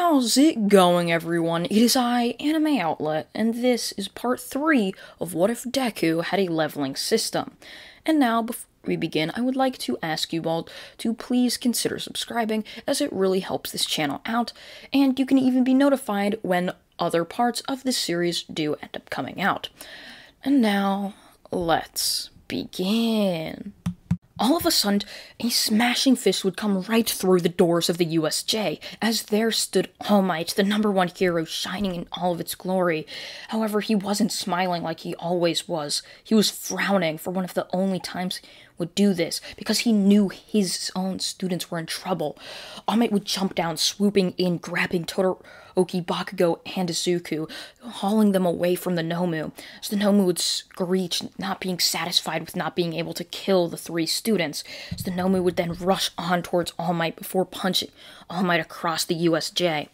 How's it going, everyone? It is I, Anime Outlet, and this is part 3 of What If Deku Had a Leveling System. And now, before we begin, I would like to ask you all to please consider subscribing, as it really helps this channel out, and you can even be notified when other parts of this series do end up coming out. And now, let's begin. All of a sudden, a smashing fist would come right through the doors of the USJ, as there stood All Might, the #1 hero, shining in all of its glory. However, he wasn't smiling like he always was. He was frowning for one of the only times he would do this, because he knew his own students were in trouble. All Might would jump down, swooping in, grabbing Todoroki, Bakugo, and Izuku, hauling them away from the Nomu. As the Nomu would screech, not being satisfied with not being able to kill the 3 students. As the Nomu would then rush on towards All Might before punching All Might across the USJ.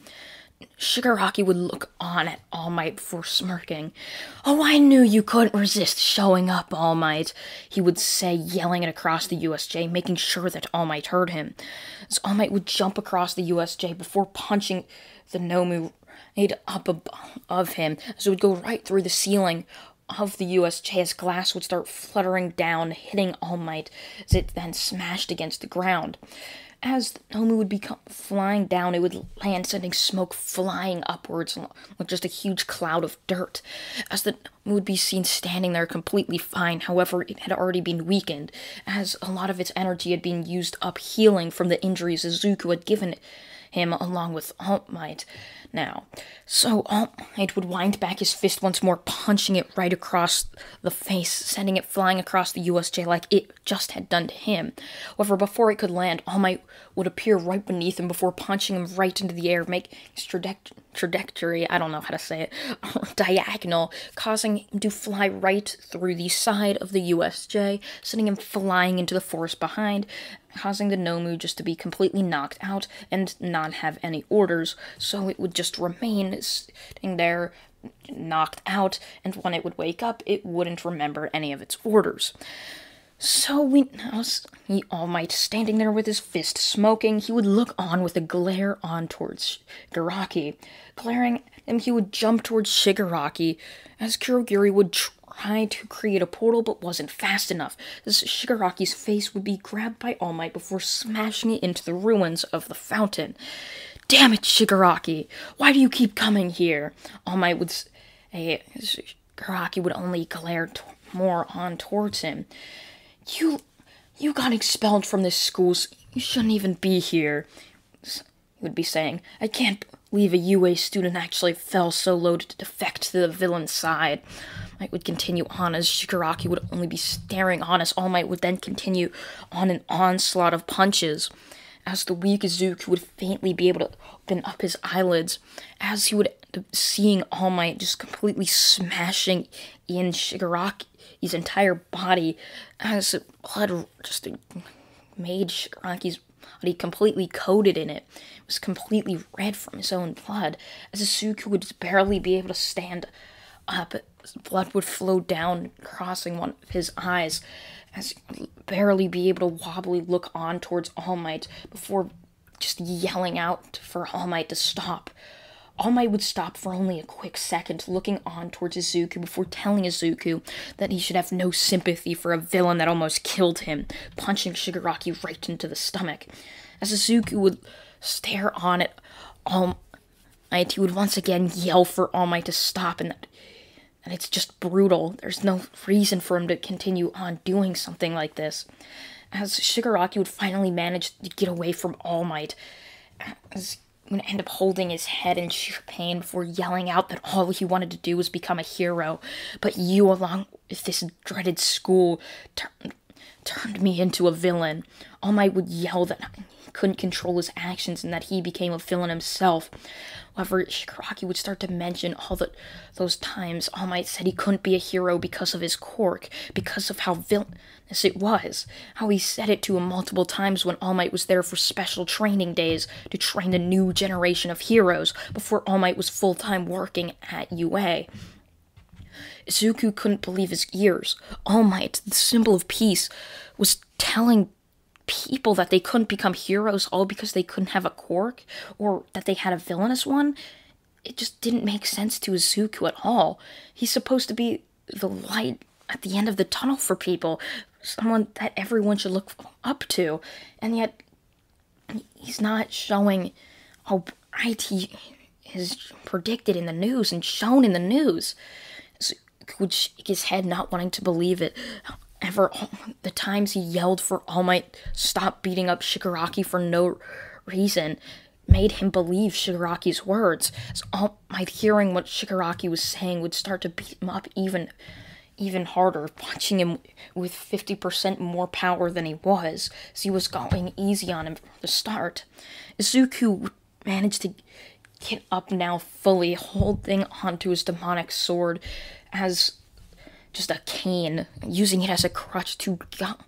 Shigaraki would look on at All Might before smirking. "Oh, I knew you couldn't resist showing up, All Might," he would say, yelling it across the USJ, making sure that All Might heard him. As All Might would jump across the USJ before punching the Nomu right up above him, as it would go right through the ceiling of the USJ, as glass would start fluttering down, hitting All Might, as it then smashed against the ground. As the Nomu would become flying down, it would land, sending smoke flying upwards like just a huge cloud of dirt. As the Nomu would be seen standing there completely fine, however, it had already been weakened, as a lot of its energy had been used up healing from the injuries Izuku had given him, along with All Might. Now, so All Might would wind back his fist once more, punching it right across the face, sending it flying across the USJ like it just had done to him. However, before it could land, All Might would appear right beneath him before punching him right into the air, making his trajectory, I don't know how to say it, diagonal, causing him to fly right through the side of the USJ, sending him flying into the forest behind, causing the Nomu just to be completely knocked out and not have any orders, so it would just remain sitting there knocked out, and when it would wake up, it wouldn't remember any of its orders. So we now see All Might standing there with his fist smoking. He would look on with a glare on towards Shigaraki. Glaring at him, he would jump towards Shigaraki, as Kurogiri would try to create a portal but wasn't fast enough, as Shigaraki's face would be grabbed by All Might before smashing it into the ruins of the fountain. "Damn it, Shigaraki! Why do you keep coming here?" All Might would say. Shigaraki would only glare more on towards him. You got expelled from this school, so you shouldn't even be here," he would be saying. "I can't believe a UA student actually fell so low to defect to the villain's side." Might would continue on, as Shigaraki would only be staring on, as All Might would then continue on an onslaught of punches, as the weak Izuku would faintly be able to open up his eyelids, as he would end up seeing All Might just completely smashing in Shigaraki's entire body, as blood just made Shigaraki's body completely coated in it. It was completely red from his own blood, as Izuku would just barely be able to stand up. His blood would flow down, crossing one of his eyes, as he would barely be able to wobbly look on towards All Might before just yelling out for All Might to stop. All Might would stop for only a quick second, looking on towards Izuku before telling Izuku that he should have no sympathy for a villain that almost killed him, punching Shigaraki right into the stomach. As Izuku would stare on at All Might, he would once again yell for All Might to stop, and it's just brutal. There's no reason for him to continue on doing something like this. As Shigaraki would finally manage to get away from All Might, as he would end up holding his head in sheer pain before yelling out that all he wanted to do was become a hero. "But you, along with this dreaded school, turned me into a villain." All Might would yell that he couldn't control his actions and that he became a villain himself. However, Shigaraki would start to mention all those times All Might said he couldn't be a hero because of his quirk, because of how villainous it was. How he said it to him multiple times when All Might was there for special training days to train the new generation of heroes before All Might was full-time working at UA. Izuku couldn't believe his ears. All Might, the symbol of peace, was telling people that they couldn't become heroes all because they couldn't have a quirk, or that they had a villainous one. It just didn't make sense to Izuku at all. He's supposed to be the light at the end of the tunnel for people, someone that everyone should look up to, and yet he's not showing how bright he is predicted in the news and shown in the news. Izuku would shake his head, not wanting to believe it. Ever the times he yelled for All Might stop beating up Shigaraki for no reason made him believe Shigaraki's words. As All Might, hearing what Shigaraki was saying, would start to beat him up even harder, punching him with 50% more power than he was, as he was going easy on him from the start. Izuku managed to get up now fully, holding onto his demonic sword as just a cane, using it as a crutch to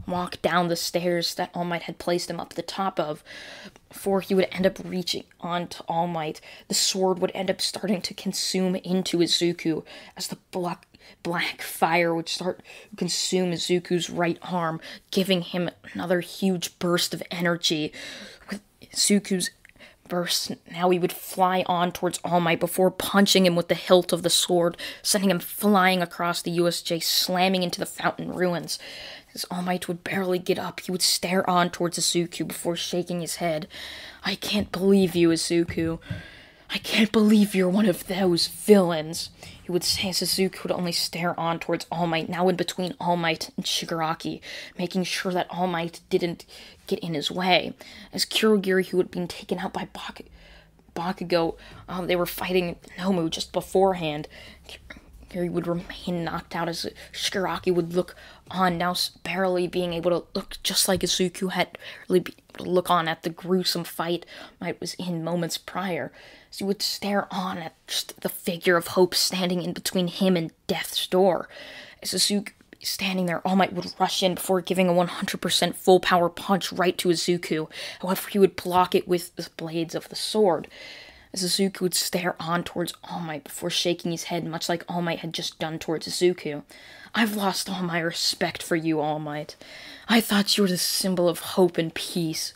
walk down the stairs that All Might had placed him up the top of. Before he would end up reaching onto All Might, the sword would end up starting to consume into Izuku, as the black fire would start to consume Izuku's right arm, giving him another huge burst of energy. With Izuku's burst, now he would fly on towards All Might before punching him with the hilt of the sword, sending him flying across the USJ, slamming into the fountain ruins. As All Might would barely get up, he would stare on towards Izuku before shaking his head. "I can't believe you, Izuku. I can't believe you're one of those villains," he would say, as Izuku would only stare on towards All Might, now in between All Might and Shigaraki, making sure that All Might didn't get in his way. As Kurogiri, who had been taken out by Bakugo, they were fighting Nomu just beforehand. Kurogiri would remain knocked out as Shigaraki would look on, now barely being able to look just like Izuku had really been able to look on at the gruesome fight Might was in moments prior. As he would stare on at just the figure of Hope standing in between him and death's door. As Izuku standing there, All Might would rush in before giving a 100% full power punch right to Izuku. However, he would block it with the blades of the sword. As Izuku would stare on towards All Might before shaking his head, much like All Might had just done towards Izuku. "I've lost all my respect for you, All Might. I thought you were the symbol of hope and peace.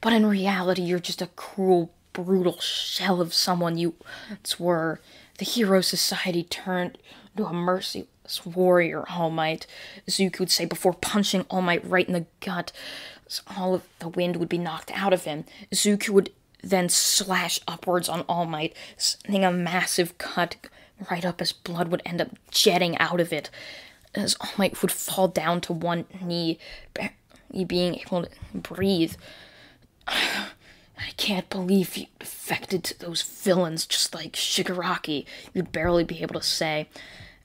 But in reality, you're just a cruel, brutal shell of someone you once were. The hero society turned into a merciless warrior, All Might," Izuku would say before punching All Might right in the gut. As all of the wind would be knocked out of him, Izuku would then slash upwards on All Might, sending a massive cut right up as blood would end up jetting out of it. As All Might would fall down to one knee, barely being able to breathe. "I can't believe you defected to those villains just like Shigaraki," you'd barely be able to say.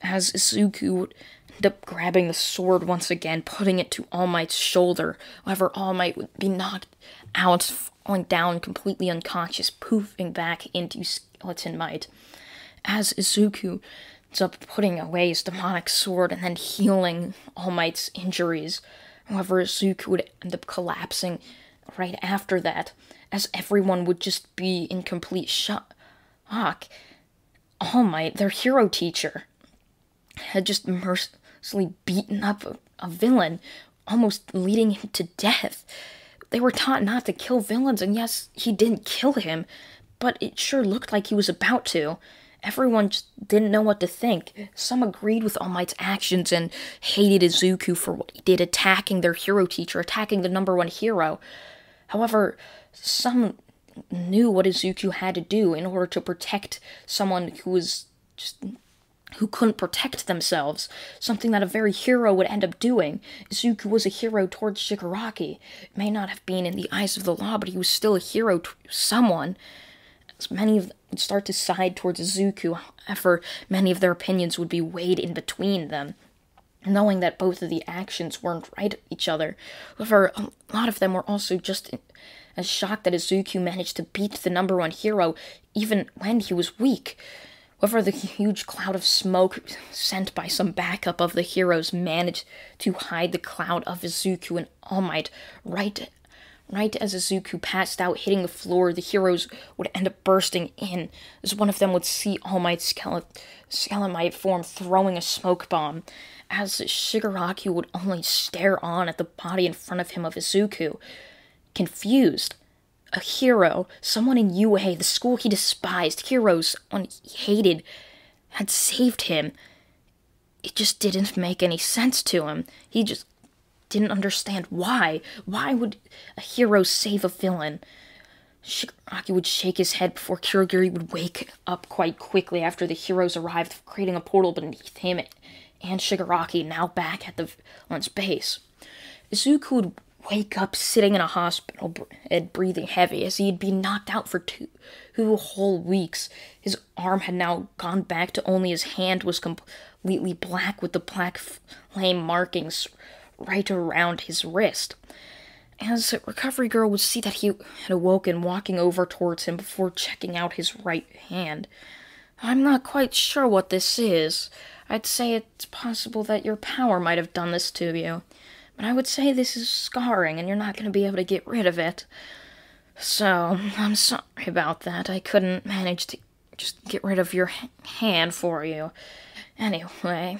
As Izuku would end up grabbing the sword once again, putting it to All Might's shoulder. However, All Might would be knocked out, falling down completely unconscious, poofing back into Skeleton Might. As Izuku ends up putting away his demonic sword and then healing All Might's injuries. However, Izuku would end up collapsing right after that, as everyone would just be in complete shock. All Might, their hero teacher, had just mercilessly beaten up a villain, almost leading him to death. They were taught not to kill villains, and yes, he didn't kill him, but it sure looked like he was about to. Everyone just didn't know what to think. Some agreed with All Might's actions and hated Izuku for what he did, attacking their hero teacher, attacking the #1 hero. However, some knew what Izuku had to do in order to protect someone who couldn't protect themselves, something that a very hero would end up doing. Izuku was a hero towards Shigaraki. It may not have been in the eyes of the law, but he was still a hero to someone. As many of them would start to side towards Izuku, however, many of their opinions would be weighed in between them, knowing that both of the actions weren't right of each other. However, a lot of them were also just as shocked that Izuku managed to beat the #1 hero even when he was weak. However, the huge cloud of smoke sent by some backup of the heroes managed to hide the cloud of Izuku and All Might right Right as Izuku passed out, hitting the floor, the heroes would end up bursting in, as one of them would see All Might's Scalamite form throwing a smoke bomb, as Shigaraki would only stare on at the body in front of him of Izuku. Confused. A hero, someone in UA, the school he despised, heroes, someone he hated, had saved him. It just didn't make any sense to him. He just didn't understand why. Why would a hero save a villain? Shigaraki would shake his head before Kurogiri would wake up quite quickly after the heroes arrived, creating a portal beneath him and Shigaraki, now back at the villain's base. Izuku would wake up sitting in a hospital bed, breathing heavy, as he had been knocked out for two whole weeks. His arm had now gone back to only his hand was completely black, with the black flame markings right around his wrist. As Recovery Girl would see that he had awoken, walking over towards him before checking out his right hand. "I'm not quite sure what this is. I'd say it's possible that your power might have done this to you. But I would say this is scarring, and you're not going to be able to get rid of it. So, I'm sorry about that. I couldn't manage to just get rid of your hand for you. Anyway,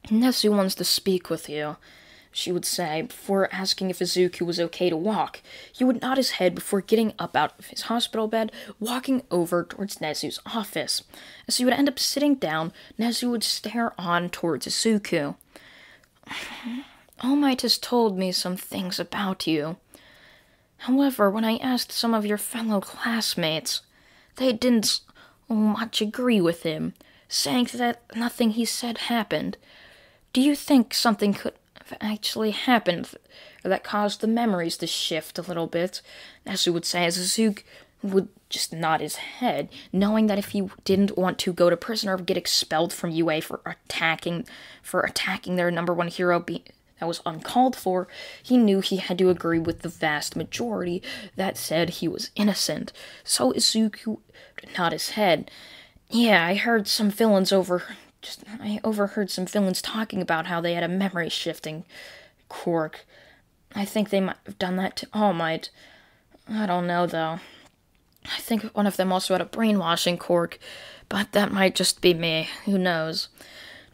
Nezu wants to speak with you," she would say, before asking if Izuku was okay to walk. He would nod his head before getting up out of his hospital bed, walking over towards Nezu's office. As he would end up sitting down, Nezu would stare on towards Izuku. "All Might has told me some things about you. However, when I asked some of your fellow classmates, they didn't much agree with him, saying that nothing he said happened. Do you think something could have actually happened that caused the memories to shift a little bit?" Nezu would say, as Izuku would just nod his head, knowing that if he didn't want to go to prison or get expelled from UA for attacking their number one hero that was uncalled for, he knew he had to agree with the vast majority that said he was innocent. So Izuku nodded his head. "Yeah, I overheard some villains talking about how they had a memory shifting quirk. I think they might have done that to All Might. I don't know, though. I think one of them also had a brainwashing quirk, but that might just be me. Who knows?"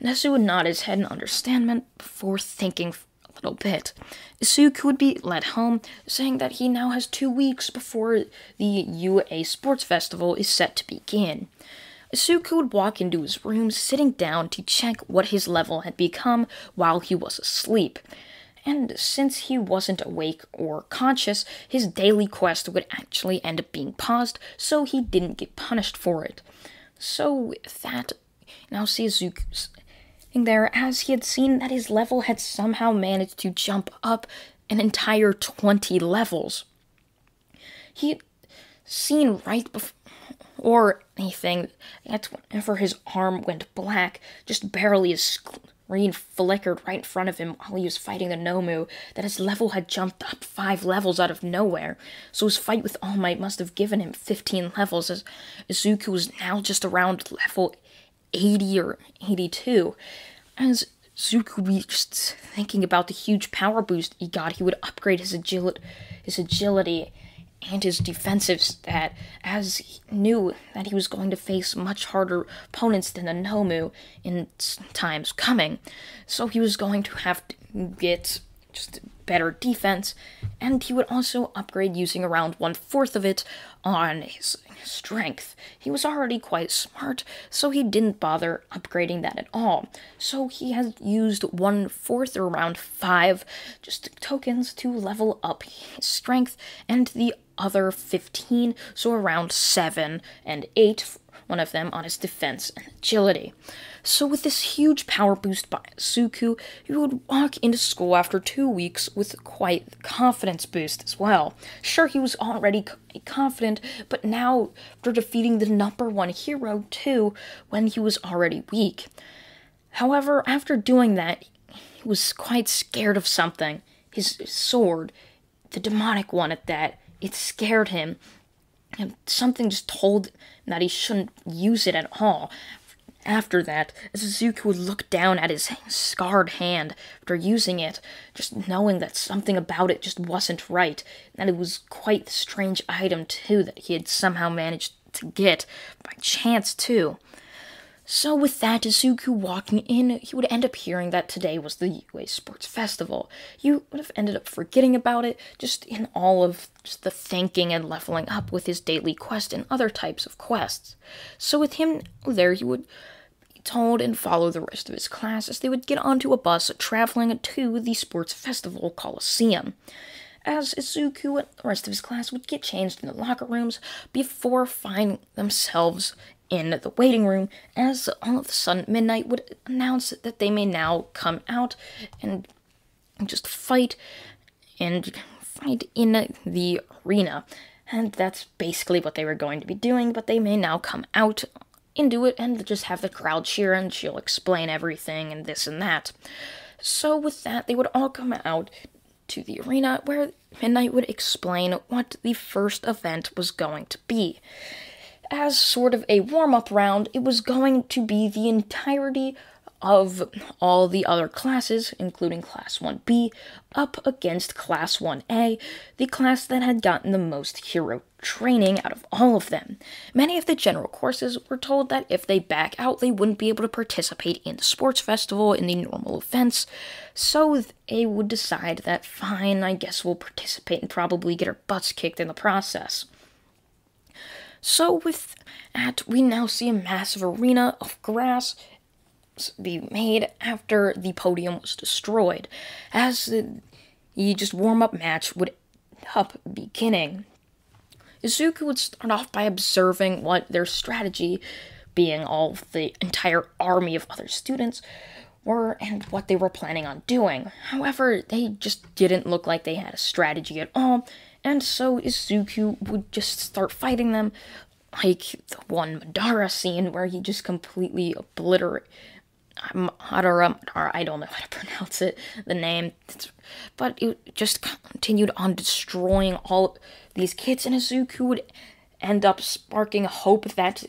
Nezu would nod his head in understanding before thinking for a little bit. Izuku would be led home, saying that he now has 2 weeks before the UA Sports Festival is set to begin. Izuku would walk into his room, sitting down to check what his level had become while he was asleep. And since he wasn't awake or conscious, his daily quest would actually end up being paused, so he didn't get punished for it. So with that, now see Izuku there, as he had seen that his level had somehow managed to jump up an entire 20 levels. He had seen right before anything that whenever his arm went black, just barely his screen flickered right in front of him while he was fighting the Nomu, that his level had jumped up 5 levels out of nowhere. So his fight with All Might must have given him 15 levels, as Izuku was now just around level 80 or 82. As Izuku would be just thinking about the huge power boost he got, he would upgrade his agility and his defensive stat, as he knew that he was going to face much harder opponents than the Nomu in times coming. So he was going to have to get just better defense, and he would also upgrade using around 1/4 of it on his strength. He was already quite smart, so he didn't bother upgrading that at all. So he had used 1/4 or around 5 just tokens to level up his strength, and the other 15, so around 7 and 8, one of them on his defense and agility. So with this huge power boost by Izuku, he would walk into school after 2 weeks with quite the confidence boost as well. Sure, he was already confident, but now after defeating the number one hero too, when he was already weak. However, after doing that, he was quite scared of something. His sword, the demonic one at that, it scared him. And something just told him that he shouldn't use it at all. After that, Izuku would look down at his scarred hand after using it, just knowing that something about it just wasn't right, and that it was quite a strange item too that he had somehow managed to get, by chance too. So with that, Izuku walking in, he would end up hearing that today was the UA Sports Festival. He would have ended up forgetting about it, just in all of just the thinking and leveling up with his daily quest and other types of quests. So with him there, he would be told and follow the rest of his class as they would get onto a bus traveling to the Sports Festival Coliseum. As Izuku and the rest of his class would get changed in the locker rooms before finding themselves in the waiting room, as all of a sudden Midnight would announce that they may now come out and just fight in the arena. And that's basically what they were going to be doing, but they may now come out and do it and just have the crowd cheer, and she'll explain everything and this and that. So with that, they would all come out to the arena where Midnight would explain what the first event was going to be. As sort of a warm-up round, it was going to be the entirety of all the other classes, including Class 1B, up against Class 1A, the class that had gotten the most hero training out of all of them. Many of the general courses were told that if they back out, they wouldn't be able to participate in the sports festival in the normal events, so they would decide that, fine, I guess we'll participate and probably get our butts kicked in the process. So with that, we now see a massive arena of grass be made after the podium was destroyed, as the just warm-up match would end up beginning. Izuku would start off by observing what their strategy, being all of the entire army of other students, were and what they were planning on doing. However, they just didn't look like they had a strategy at all, and so Izuku would just start fighting them, like the one Madara scene where he just completely obliterated Madara, I don't know how to pronounce it, the name, but it just continued on destroying all these kids, and Izuku would end up sparking hope that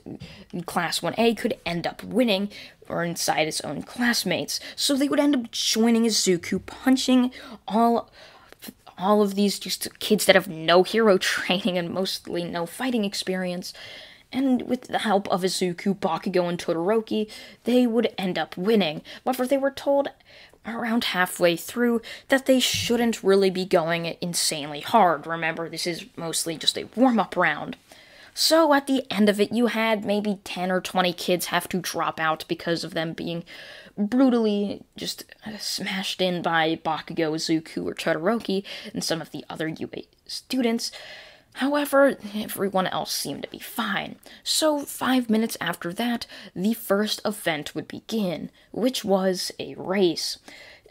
Class 1A could end up winning, or inside his own classmates. So they would end up joining Izuku, punching all of these just kids that have no hero training and mostly no fighting experience. And with the help of Izuku, Bakugo, and Todoroki, they would end up winning. However, they were told around halfway through that they shouldn't really be going insanely hard. Remember, this is mostly just a warm-up round. So at the end of it, you had maybe 10 or 20 kids have to drop out because of them being brutally just smashed in by Bakugo, Izuku, or Todoroki, and some of the other UA students. However, everyone else seemed to be fine. So 5 minutes after that, the first event would begin, which was a race.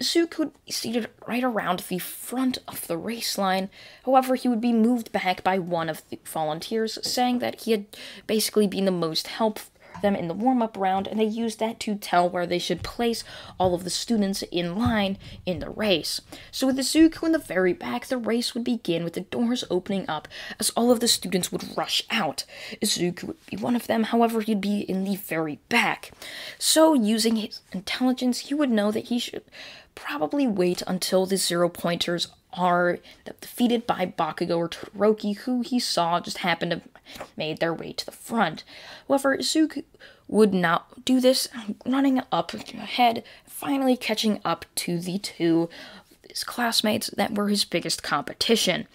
Izuku would be seated right around the front of the race line. However, he would be moved back by one of the volunteers, saying that he had basically been the most helpful them in the warm-up round, and they used that to tell where they should place all of the students in line in the race. So with Izuku in the very back, the race would begin with the doors opening up as all of the students would rush out. Izuku would be one of them, however, he'd be in the very back. So using his intelligence, he would know that he should probably wait until the zero-pointers are defeated by Bakugo or Todoroki, who he saw just happened to made their way to the front. However, Izuku would not do this, running up ahead, finally catching up to the two of his classmates that were his biggest competition.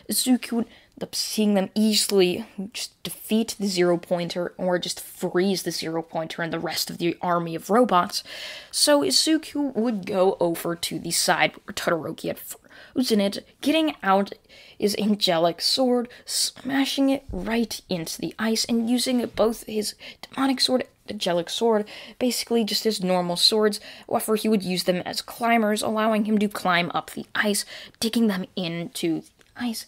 Izuku would end up seeing them easily just defeat the zero-pointer or just freeze the zero-pointer and the rest of the army of robots. So Izuku would go over to the side where Todoroki had frozen it, getting out his angelic sword, smashing it right into the ice, and using both his demonic sword and angelic sword, basically just as normal swords. However, he would use them as climbers, allowing him to climb up the ice, digging them into the ice,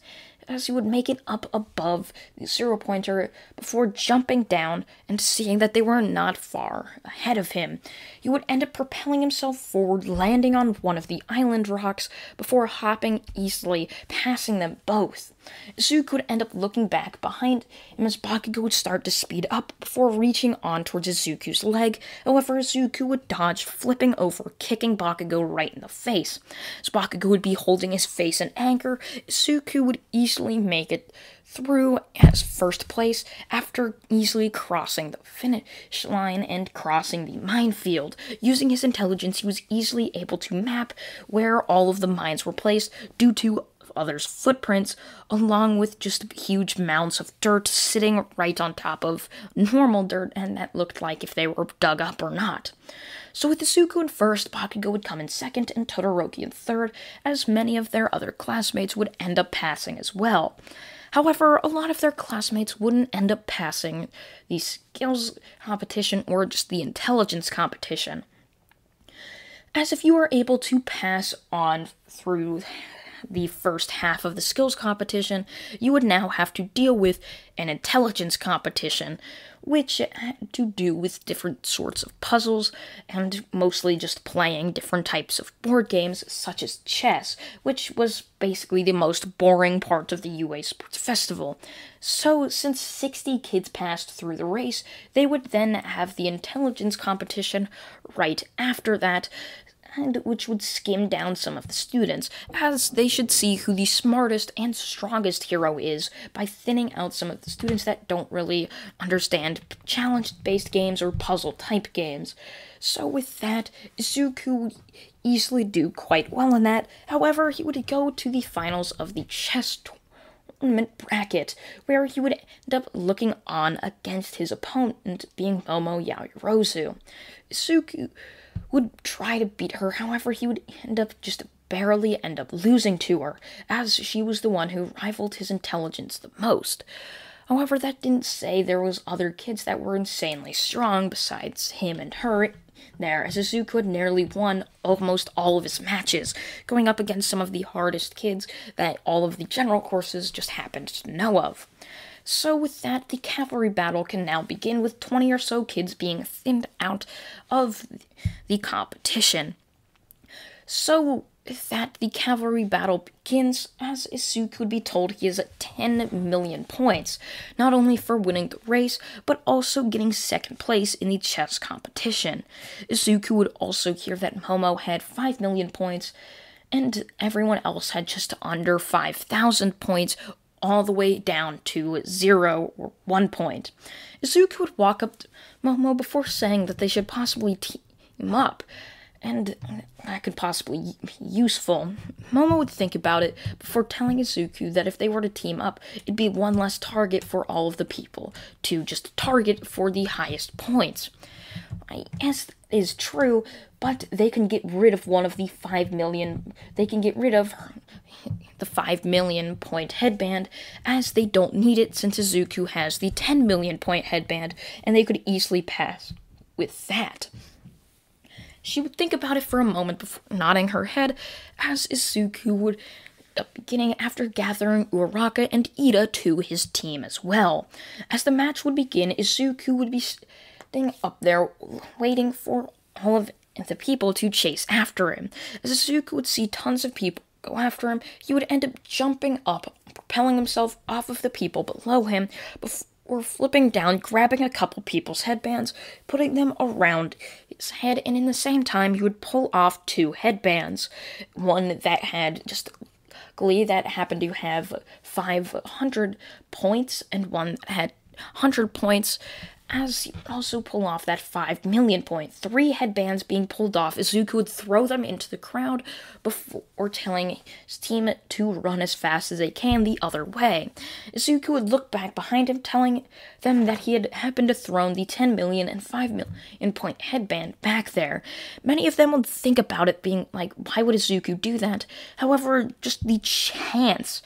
as he would make it up above the 0 pointer before jumping down and seeing that they were not far ahead of him. He would end up propelling himself forward, landing on one of the island rocks before hopping easily, passing them both. Izuku would end up looking back behind him as Bakugo would start to speed up before reaching on towards Izuku's leg. However, Izuku would dodge, flipping over, kicking Bakugo right in the face. As Bakugo would be holding his face in anger, Izuku would easily make it through as first place after easily crossing the finish line and crossing the minefield. Using his intelligence, he was easily able to map where all of the mines were placed due to others' footprints, along with just huge mounds of dirt sitting right on top of normal dirt, and that looked like if they were dug up or not. So with Izuku in first, Bakugo would come in second, and Todoroki in third, as many of their other classmates would end up passing as well. However, a lot of their classmates wouldn't end up passing the skills competition or just the intelligence competition, as if you are able to pass on through the first half of the skills competition, you would now have to deal with an intelligence competition, which had to do with different sorts of puzzles, and mostly just playing different types of board games, such as chess, which was basically the most boring part of the UA Sports Festival. So, since 60 kids passed through the race, they would then have the intelligence competition right after that, and which would skim down some of the students, as they should see who the smartest and strongest hero is by thinning out some of the students that don't really understand challenge-based games or puzzle-type games. So with that, Izuku would easily do quite well in that. However, he would go to the finals of the chess tournament bracket, where he would end up looking on against his opponent, being Momo Yaoyorozu. Izuku would try to beat her, however, he would barely end up losing to her, as she was the one who rivaled his intelligence the most. However, that didn't say there was other kids that were insanely strong besides him and her there, as Izuku had nearly won almost all of his matches, going up against some of the hardest kids that all of the general courses just happened to know of. So with that, the cavalry battle can now begin, with 20 or so kids being thinned out of the competition. So with that, the cavalry battle begins, as Izuku would be told he is at 10 million points, not only for winning the race, but also getting second place in the chess competition. Izuku would also hear that Momo had 5 million points, and everyone else had just under 5,000 points, all the way down to 0 or 1 point. Izuku would walk up to Momo before saying that they should possibly team up, and that could possibly be useful. Momo would think about it before telling Izuku that if they were to team up, it'd be one less target for all of the people to just target for the highest points. Yes, that is true, but they can get rid of one of the 5 million, they can get rid of the 5 million point headband, as they don't need it since Izuku has the 10 million point headband, and they could easily pass with that. She would think about it for a moment before nodding her head, as Izuku would beginning after gathering Uraraka and Ida to his team as well. As the match would begin, Izuku would be sitting up there waiting for all of the people to chase after him. As Izuku would see tons of people go after him, he would end up jumping up, propelling himself off of the people below him before flipping down, grabbing a couple people's headbands, putting them around his head, and in the same time he would pull off 2 headbands. One that had just luckily that happened to have 500 points, and one that had 100 points, as he would also pull off that 5 million point. 3 headbands being pulled off, Izuku would throw them into the crowd before telling his team to run as fast as they can the other way. Izuku would look back behind him, telling them that he had happened to throw the 10 million and 5 million point headband back there. Many of them would think about it, being like, why would Izuku do that? However, just the chance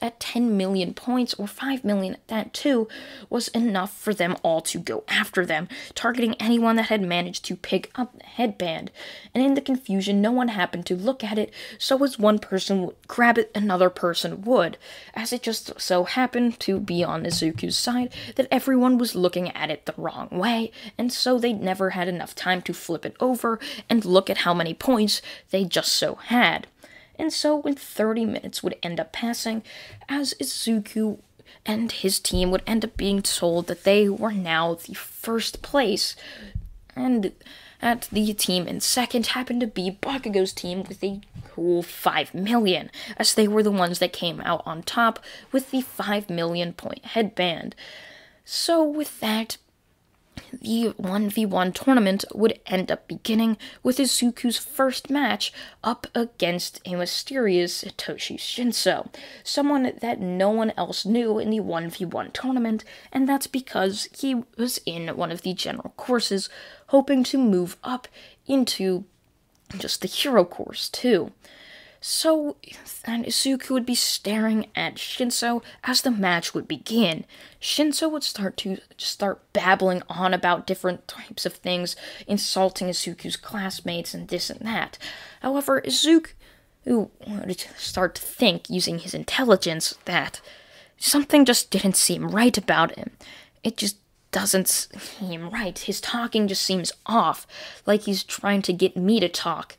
at 10 million points, or 5 million at that too, was enough for them them all to go after them, targeting anyone that had managed to pick up the headband. And in the confusion, no one happened to look at it, so as one person would grab it, another person would, as it just so happened to be on Izuku's side that everyone was looking at it the wrong way, and so they never had enough time to flip it over and look at how many points they just so had. And so when 30 minutes would end up passing, as Izuku and his team would end up being told that they were now the first place, and at the team in second happened to be Bakugo's team with a cool 5 million, as they were the ones that came out on top with the 5 million point headband. So with that, the 1v1 tournament would end up beginning with Izuku's first match up against a mysterious Satoshi Shinso, someone that no one else knew in the 1v1 tournament, and that's because he was in one of the general courses, hoping to move up into just the hero course too. So, then Izuku would be staring at Shinso as the match would begin. Shinso would start babbling on about different types of things, insulting Izuku's classmates and this and that. However, Izuku would start to think, using his intelligence, that something just didn't seem right about him. It just doesn't seem right. His talking just seems off, like he's trying to get me to talk.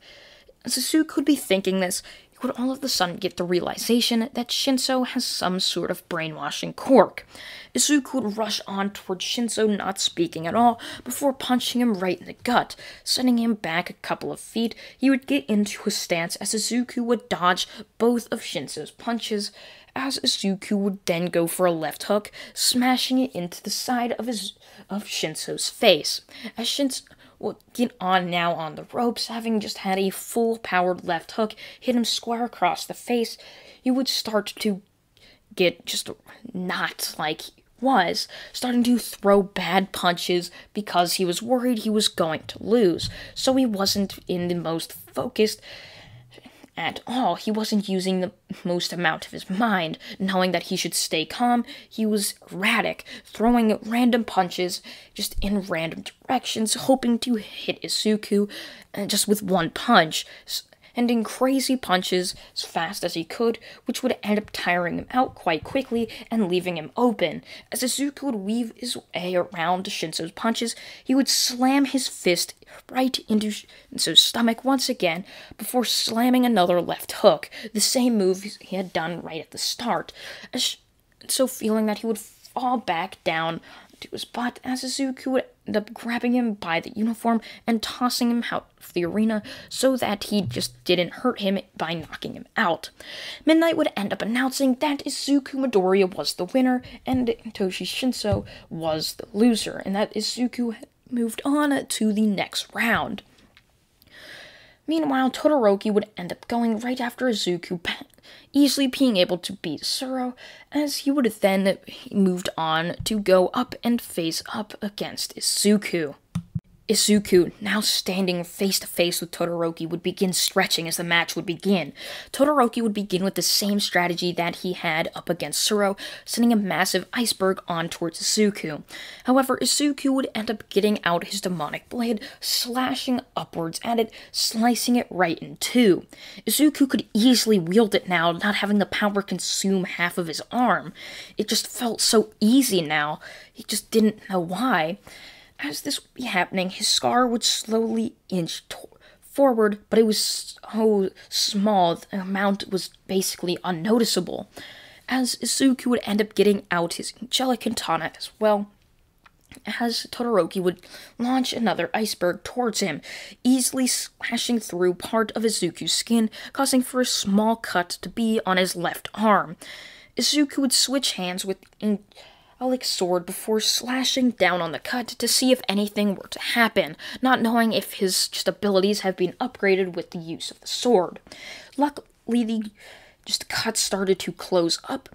As Izuku would be thinking this, he would all of a sudden get the realization that Shinso has some sort of brainwashing quirk. Izuku would rush on towards Shinso, not speaking at all, before punching him right in the gut, sending him back a couple of feet. He would get into a stance as Izuku would dodge both of Shinso's punches, as Izuku would then go for a left hook, smashing it into the side of Shinso's face. As Shinso would get on now on the ropes, having just had a full-powered left hook hit him square across the face, he would start to get just not like he was, starting to throw bad punches because he was worried he was going to lose, so he wasn't in the most focused at all. He wasn't using the most amount of his mind, knowing that he should stay calm. He was erratic, throwing random punches just in random directions, hoping to hit Izuku just with one punch, ending crazy punches as fast as he could, which would end up tiring him out quite quickly and leaving him open. As Izuku would weave his way around Shinso's punches, he would slam his fist right into Shinso's stomach once again before slamming another left hook, the same move he had done right at the start. So feeling that he would fall back down to his butt, as Izuku would end up grabbing him by the uniform and tossing him out of the arena so that he just didn't hurt him by knocking him out. Midnight would end up announcing that Izuku Midoriya was the winner and Satoshi Shinso was the loser, and that Izuku had moved on to the next round. Meanwhile, Todoroki would end up going right after Izuku, easily being able to beat Suro, as he would then moved on to go up and face up against Izuku. Izuku, now standing face to face with Todoroki, would begin stretching as the match would begin. Todoroki would begin with the same strategy that he had up against Suro, sending a massive iceberg on towards Izuku. However, Izuku would end up getting out his demonic blade, slashing upwards at it, slicing it right in two. Izuku could easily wield it now, not having the power consume half of his arm. It just felt so easy now. He just didn't know why. As this would be happening, his scar would slowly inch forward, but it was so small, the amount was basically unnoticeable. As Izuku would end up getting out his angelic katana as well, as Todoroki would launch another iceberg towards him, easily slashing through part of Izuku's skin, causing for a small cut to be on his left arm. Izuku would switch hands with angelic sword before slashing down on the cut to see if anything were to happen, not knowing if his abilities have been upgraded with the use of the sword. Luckily, the cut started to close up,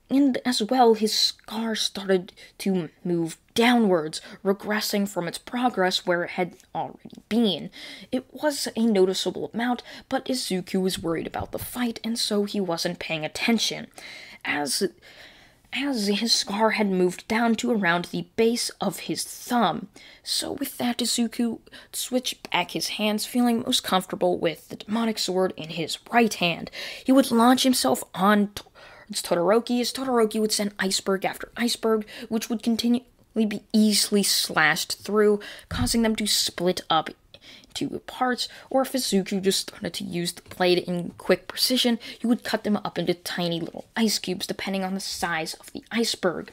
and as well, his scar started to move downwards, regressing from its progress where it had already been. It was a noticeable amount, but Izuku was worried about the fight, and so he wasn't paying attention. As as his scar had moved down to around the base of his thumb. So with that, Izuku switched back his hands, feeling most comfortable with the demonic sword in his right hand. He would launch himself on towards Todoroki, as Todoroki would send iceberg after iceberg, which would continually be easily slashed through, causing them to split up into parts, or if Izuku just started to use the blade in quick precision, he would cut them up into tiny little ice cubes depending on the size of the iceberg.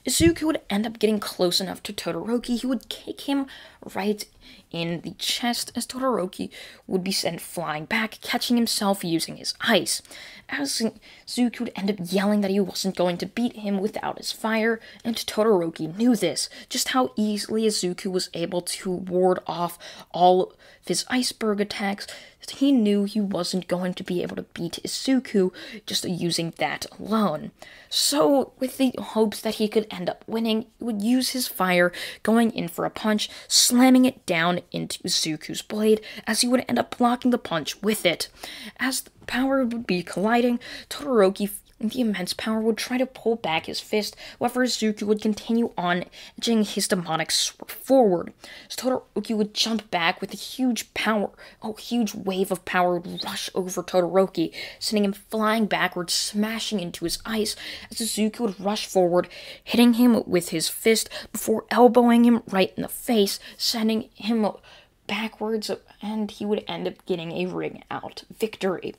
Izuku would end up getting close enough to Todoroki, he would kick him right in the chest as Todoroki would be sent flying back, catching himself using his ice. As Izuku would end up yelling that he wasn't going to beat him without his fire, and Todoroki knew this, just how easily Izuku was able to ward off all of his iceberg attacks. He knew he wasn't going to be able to beat Izuku just using that alone. So, with the hopes that he could end up winning, he would use his fire, going in for a punch, slamming it down into Izuku's blade, as he would end up blocking the punch with it. As the power would be colliding, Todoroki, the immense power, would try to pull back his fist, however Izuku would continue on edging his demonic sword forward. So Todoroki would jump back with a huge wave of power would rush over Todoroki, sending him flying backwards, smashing into his ice, as Izuku would rush forward, hitting him with his fist before elbowing him right in the face, sending him backwards, and he would end up getting a ring-out victory.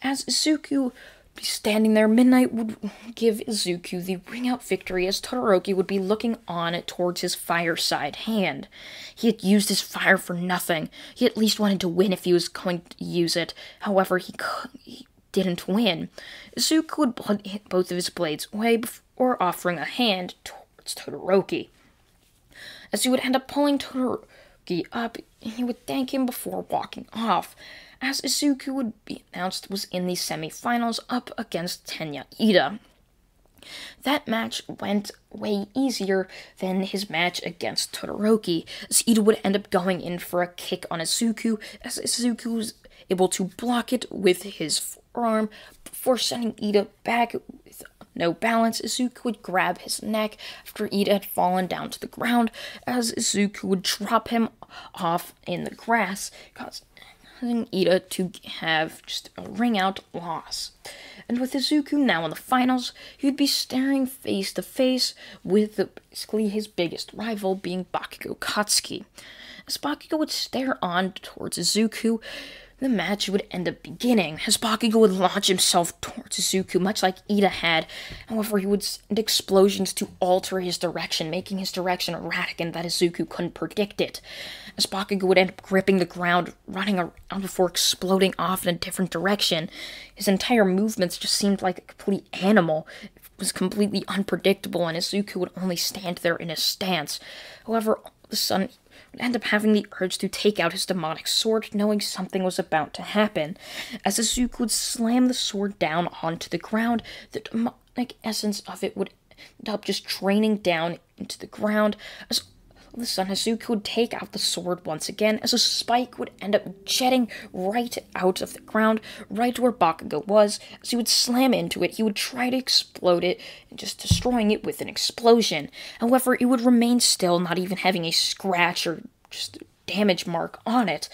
As Izuku be standing there, Midnight would give Izuku the ring-out victory as Todoroki would be looking on towards his fireside hand. He had used his fire for nothing. He at least wanted to win if he was going to use it. However, he didn't win. Izuku would hit both of his blades away before offering a hand towards Todoroki. As he would end up pulling Todoroki up, he would thank him before walking off, as Izuku would be announced was in the semi-finals up against Tenya Ida. That match went way easier than his match against Todoroki, as Ida would end up going in for a kick on Izuku, as Izuku was able to block it with his forearm before sending Ida back with no balance. Izuku would grab his neck after Ida had fallen down to the ground, as Izuku would drop him off in the grass, causing Ida to have just a ring-out loss. And with Izuku now in the finals, he would be staring face to face with basically his biggest rival, being Bakugo Katsuki. As Bakugo would stare on towards Izuku, the match would end up beginning, as Bakugo would launch himself towards Izuku, much like Ida had. However, he would send explosions to alter his direction, making his direction erratic and that Izuku couldn't predict it. As Bakugo would end up gripping the ground, running around before exploding off in a different direction. His entire movements just seemed like a complete animal. It was completely unpredictable, and Izuku would only stand there in his stance. However, all of a sudden, would end up having the urge to take out his demonic sword, knowing something was about to happen. As Izuku would slam the sword down onto the ground, the demonic essence of it would end up just draining down into the ground. As all of a sudden, Izuku would take out the sword once again, as a spike would end up jetting right out of the ground, right where Bakugo was. As he would slam into it, he would try to explode it, just destroying it with an explosion. However, it would remain still, not even having a scratch or just a damage mark on it.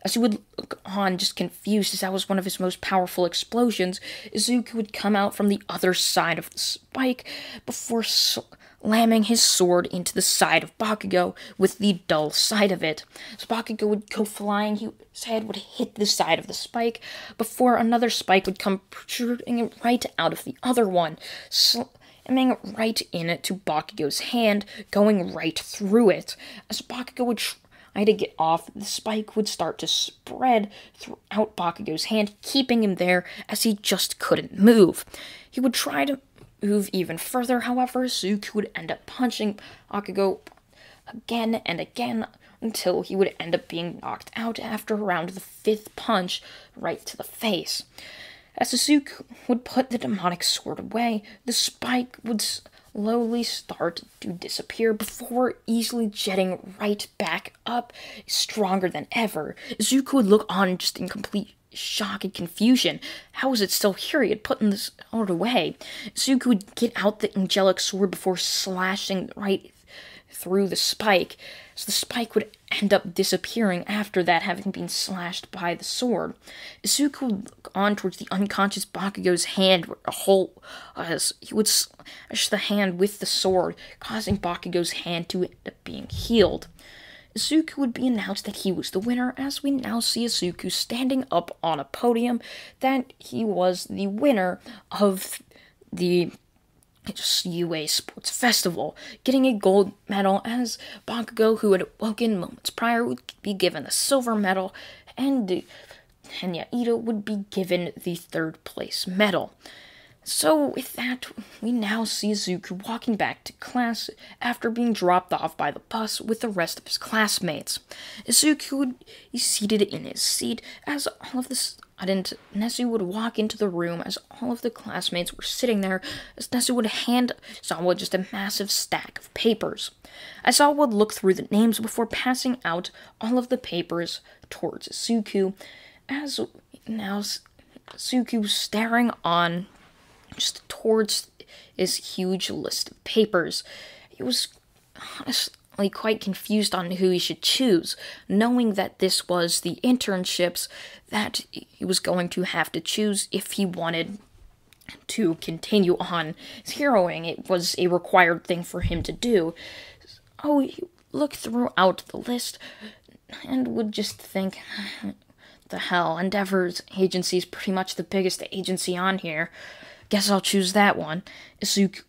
As he would look on, just confused, as that was one of his most powerful explosions, Izuku would come out from the other side of the spike before slamming his sword into the side of Bakugo with the dull side of it. As Bakugo would go flying, his head would hit the side of the spike before another spike would come protruding right out of the other one, slamming right into Bakugo's hand, going right through it. As Bakugo would try to get off, the spike would start to spread throughout Bakugo's hand, keeping him there as he just couldn't move. He would try to move even further, however, Izuku would end up punching Bakugo again and again until he would end up being knocked out after around the 5th punch right to the face. As Izuku would put the demonic sword away, the spike would slowly start to disappear before easily jetting right back up, stronger than ever. Izuku would look on just in complete shock and confusion. How was it still here? He had put this sword away. Izuku would get out the angelic sword before slashing right through the spike, so the spike would end up disappearing after that, having been slashed by the sword. Izuku would look on towards the unconscious Bakugo's hand, where a hole was. He would slash the hand with the sword, causing Bakugo's hand to end up being healed. Izuku would be announced that he was the winner, as we now see Izuku standing up on a podium, that he was the winner of the UA Sports Festival, getting a gold medal, as Bakugo, who had awoken moments prior, would be given a silver medal, and Tenya Ito would be given the third place medal. So with that, we now see Izuku walking back to class after being dropped off by the bus with the rest of his classmates. Izuku would be seated in his seat as all of the sudden Nezu would walk into the room as all of the classmates were sitting there, as Nezu would hand Aizawa just a massive stack of papers. Aizawa would look through the names before passing out all of the papers towards Izuku, as now Izuku was staring on just towards his huge list of papers. He was honestly quite confused on who he should choose, knowing that this was the internships that he was going to have to choose if he wanted to continue on his heroing. It was a required thing for him to do. Oh, he looked throughout the list and would just think, the hell, Endeavor's agency is pretty much the biggest agency on here. Guess I'll choose that one. Izuku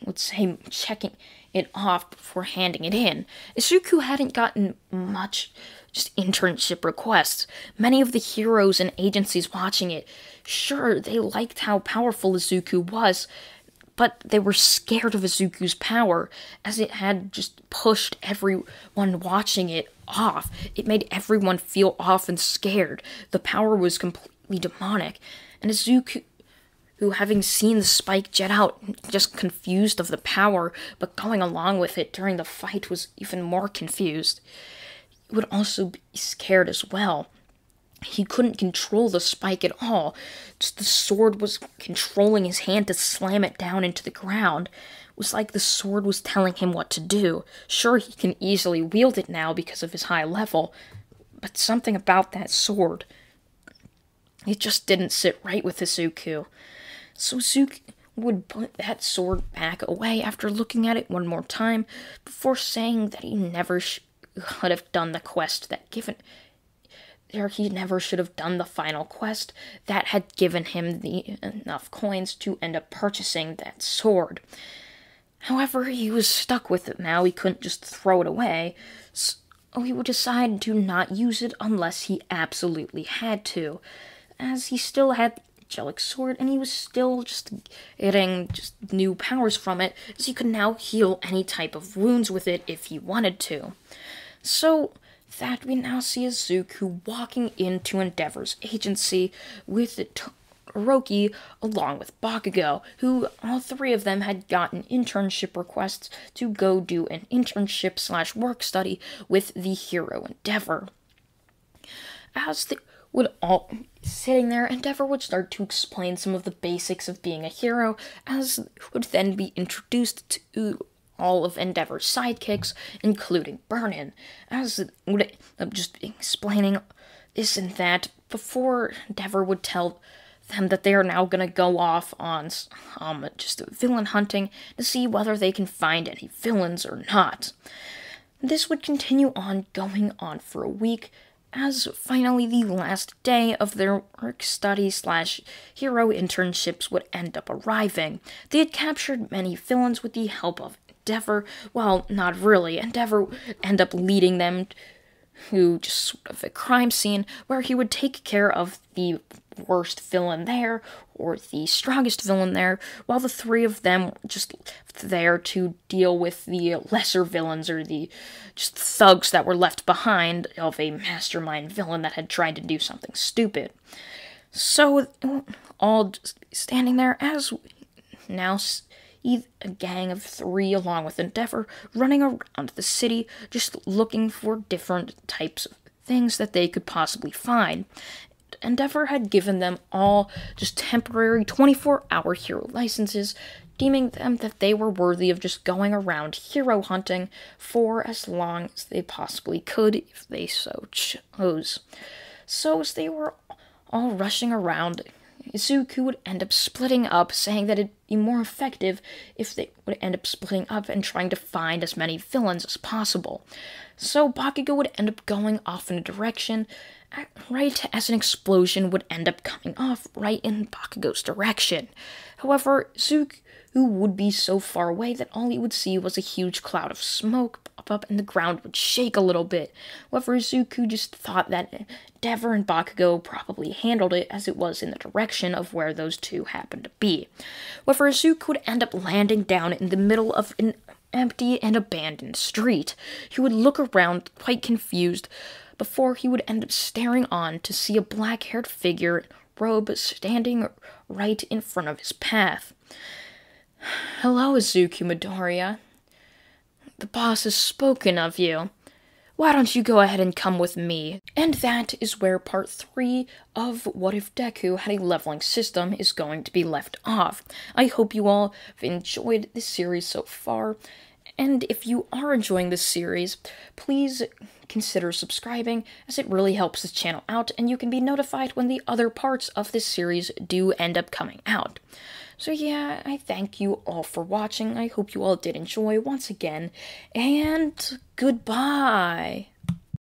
would say, checking it off before handing it in. Izuku hadn't gotten much just internship requests. Many of the heroes and agencies watching it, sure, they liked how powerful Izuku was, but they were scared of Izuku's power, as it had just pushed everyone watching it off. It made everyone feel off and scared. The power was completely demonic, and Izuku, who, having seen the spike jet out, just confused of the power, but going along with it during the fight, was even more confused. He would also be scared as well. He couldn't control the spike at all. Just the sword was controlling his hand to slam it down into the ground. It was like the sword was telling him what to do. Sure, he can easily wield it now because of his high level, but something about that sword, it just didn't sit right with Izuku. So Izuku would put that sword back away after looking at it one more time, before saying that he never could have done the quest that he never should have done the final quest that had given him enough coins to end up purchasing that sword. However, he was stuck with it now. He couldn't just throw it away, so he would decide to not use it unless he absolutely had to, as he still had angelic sword, and he was still just getting just new powers from it, as he could now heal any type of wounds with it if he wanted to. So that we now see Izuku walking into Endeavor's agency with Todoroki along with Bakugo, who all three of them had gotten internship requests to go do an internship / work study with the hero Endeavor. As they would all be sitting there, Endeavor would start to explain some of the basics of being a hero, as would then be introduced to all of Endeavor's sidekicks, including Burnin, as would just explaining this and that before Endeavor would tell them that they are now going to go off on just villain hunting to see whether they can find any villains or not. This would continue on going on for a week, as finally the last day of their work study / hero internships would end up arriving. They had captured many villains with the help of Endeavor. Well, not really. Endeavor would end up leading them to just sort of a crime scene where he would take care of the worst villain there, or the strongest villain there, while the three of them were just left there to deal with the lesser villains, or the just thugs that were left behind of a mastermind villain that had tried to do something stupid. So, all just standing there as now see a gang of three along with Endeavor running around the city, just looking for different types of things that they could possibly find. Endeavor had given them all just temporary 24-hour hero licenses, deeming them that they were worthy of just going around hero hunting for as long as they possibly could if they so chose. So as they were all rushing around, Izuku would end up splitting up, saying that it'd be more effective if they would end up splitting up and trying to find as many villains as possible. So Bakugo would end up going off in a direction, right as an explosion would end up coming off right in Bakugo's direction. However, Izuku would be so far away that all he would see was a huge cloud of smoke pop up and the ground would shake a little bit. However, Izuku just thought that Endeavor and Bakugo probably handled it as it was in the direction of where those two happened to be. However, Izuku would end up landing down in the middle of an empty and abandoned street. He would look around quite confused before he would end up staring on to see a black-haired figure in a robe standing right in front of his path. "Hello, Izuku Midoriya. The boss has spoken of you. Why don't you go ahead and come with me?" And that is where part 3 of What If Deku Had a Leveling System is going to be left off. I hope you all have enjoyed this series so far, and if you are enjoying this series, please consider subscribing, as it really helps this channel out, and you can be notified when the other parts of this series do end up coming out. So yeah, I thank you all for watching. I hope you all did enjoy once again, and goodbye!